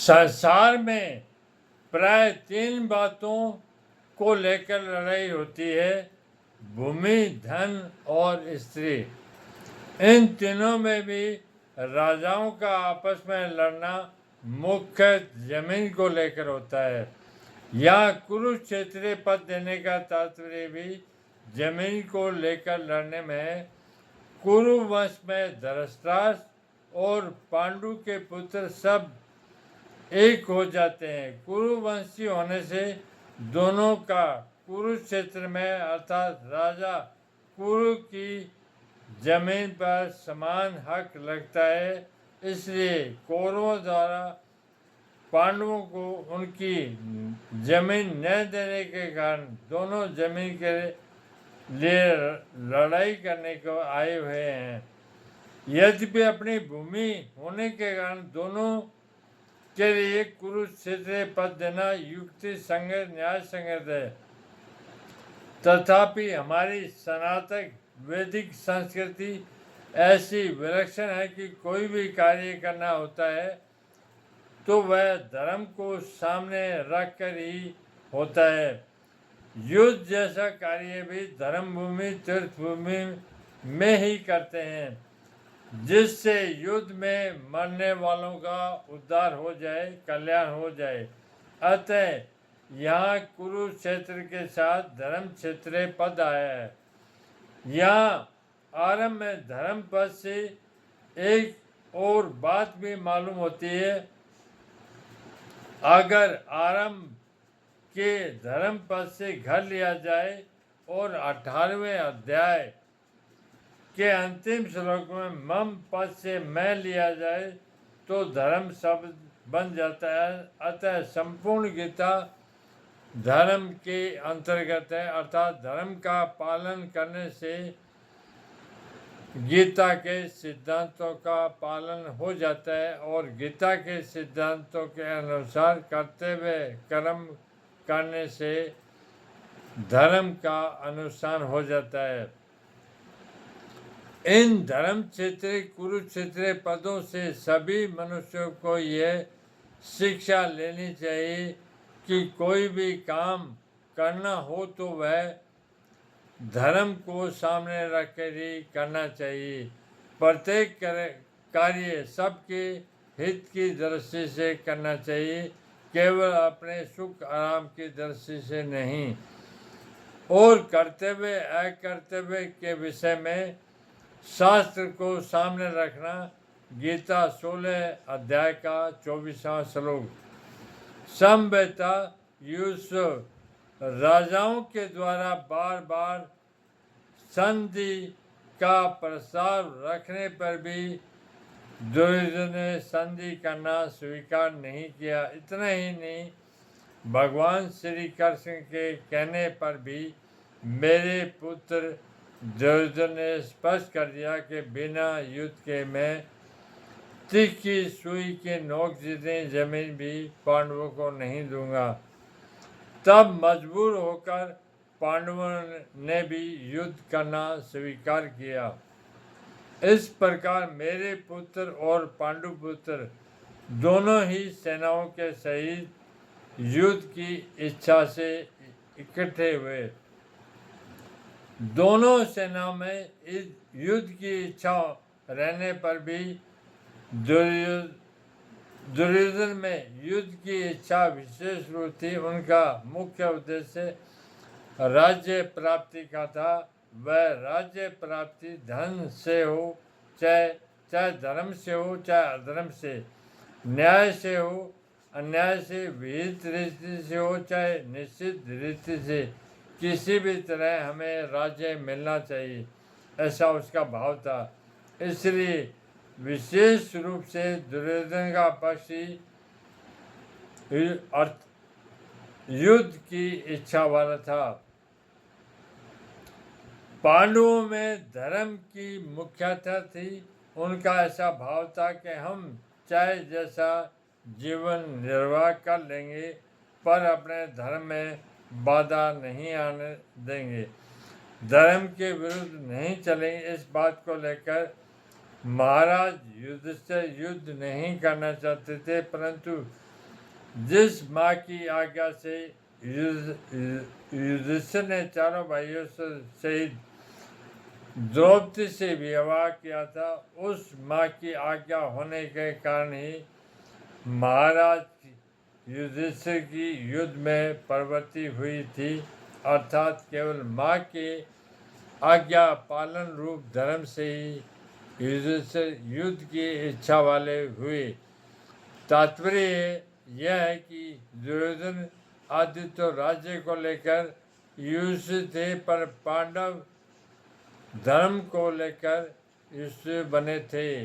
संसार में प्राय 3 बातों को लेकर लड़ाई होती है, भूमि, धन और स्त्री। इन तीनों में भी राजाओं का आपस में लड़ना मुख्य जमीन को लेकर होता है। यहाँ कुरुक्षेत्र पद देने का तात्पर्य भी जमीन को लेकर लड़ने में है। कुरु वंश में धृतराष्ट्र और पांडु के पुत्र सब एक हो जाते हैं। कुरुवंशी होने से दोनों का कुरुक्षेत्र में अर्थात राजा कुरु की जमीन पर समान हक लगता है। इसलिए कौरवों द्वारा पांडवों को उनकी जमीन न देने के कारण दोनों जमीन के लिए लड़ाई करने को आए हुए हैं। यद्यपि अपनी भूमि होने के कारण दोनों के लिए कुरुक्षेत्र पद देना युक्ति संगत न्याय संगत है, तथापि हमारी सनातन वैदिक संस्कृति ऐसी विलक्षण है कि कोई भी कार्य करना होता है तो वह धर्म को सामने रखकर ही होता है। युद्ध जैसा कार्य भी धर्म भूमि तीर्थ भूमि में ही करते हैं, जिससे युद्ध में मरने वालों का उद्धार हो जाए, कल्याण हो जाए। अतः यहाँ कुरुक्षेत्र के साथ धर्म क्षेत्र पद आया है। यहाँ आरंभ में धर्म पद से एक और बात भी मालूम होती है। अगर आरंभ के धर्म पद से घर लिया जाए और 18वें अध्याय के अंतिम श्लोक में मम पद से मैं लिया जाए तो धर्म शब्द बन जाता है। अतः संपूर्ण गीता धर्म के अंतर्गत है, अर्थात धर्म का पालन करने से गीता के सिद्धांतों का पालन हो जाता है और गीता के सिद्धांतों के अनुसार कर्तव्य कर्म करने से धर्म का अनुष्ठान हो जाता है। इन धर्म क्षेत्र कुरुक्षेत्र पदों से सभी मनुष्यों को यह शिक्षा लेनी चाहिए कि कोई भी काम करना हो तो वह धर्म को सामने रखकर ही करना चाहिए। प्रत्येक कार्य सबके हित की दृष्टि से करना चाहिए, केवल अपने सुख आराम की दृष्टि से नहीं। और कर्तव्य अकर्तव्य के विषय में शास्त्र को सामने रखना गीता 16 अध्याय का 24वां श्लोक। संभवता यूसुफ राजाओं के द्वारा बार बार संधि का प्रस्ताव रखने पर भी दुर्योधन ने संधि करना स्वीकार नहीं किया। इतना ही नहीं, भगवान श्री कृष्ण के कहने पर भी मेरे पुत्र दुर्योधन ने स्पष्ट कर दिया कि बिना युद्ध के मैं तीखी सुई के नोक जितनी जमीन भी पांडवों को नहीं दूंगा। तब मजबूर होकर पांडवों ने भी युद्ध करना स्वीकार किया। इस प्रकार मेरे पुत्र और पांडुपुत्र दोनों ही सेनाओं के सहित युद्ध की इच्छा से इकट्ठे हुए। दोनों सेनाओं में इस युद्ध की इच्छा रहने पर भी दुर्योधन में युद्ध की इच्छा विशेष रूप थी। उनका मुख्य उद्देश्य राज्य प्राप्ति का था। वह राज्य प्राप्ति धन से हो, चाहे धर्म से हो, चाहे अधर्म से, न्याय से हो, अन्याय से, विहित रीति से हो, चाहे निश्चित रीति से, किसी भी तरह हमें राज्य मिलना चाहिए, ऐसा उसका भाव था। इसलिए विशेष रूप से दुर्योधन का पक्ष युद्ध की इच्छा वाला था। पांडवों में धर्म की मुख्यता थी। उनका ऐसा भाव था कि हम चाहे जैसा जीवन निर्वाह कर लेंगे पर अपने धर्म में बाधा नहीं आने देंगे, धर्म के विरुद्ध नहीं चलेंगे। इस बात को लेकर महाराज युद्ध से युद्ध नहीं करना चाहते थे, परंतु जिस माँ की आज्ञा से युधिष्ठिर ने चारों भाइयों से सहित द्रौपदी से विवाह किया था, उस माँ की आज्ञा होने के कारण ही महाराज युधिष्ठिर की युद्ध में प्रवृत्ति हुई थी, अर्थात केवल माँ के आज्ञा पालन रूप धर्म से ही युधिष्ठिर युद्ध की इच्छा वाले हुए। तात्पर्य यह है कि दुर्योधन आदि तो राज्य को लेकर युद्ध थे, पर पांडव धर्म को लेकर युद्ध बने थे।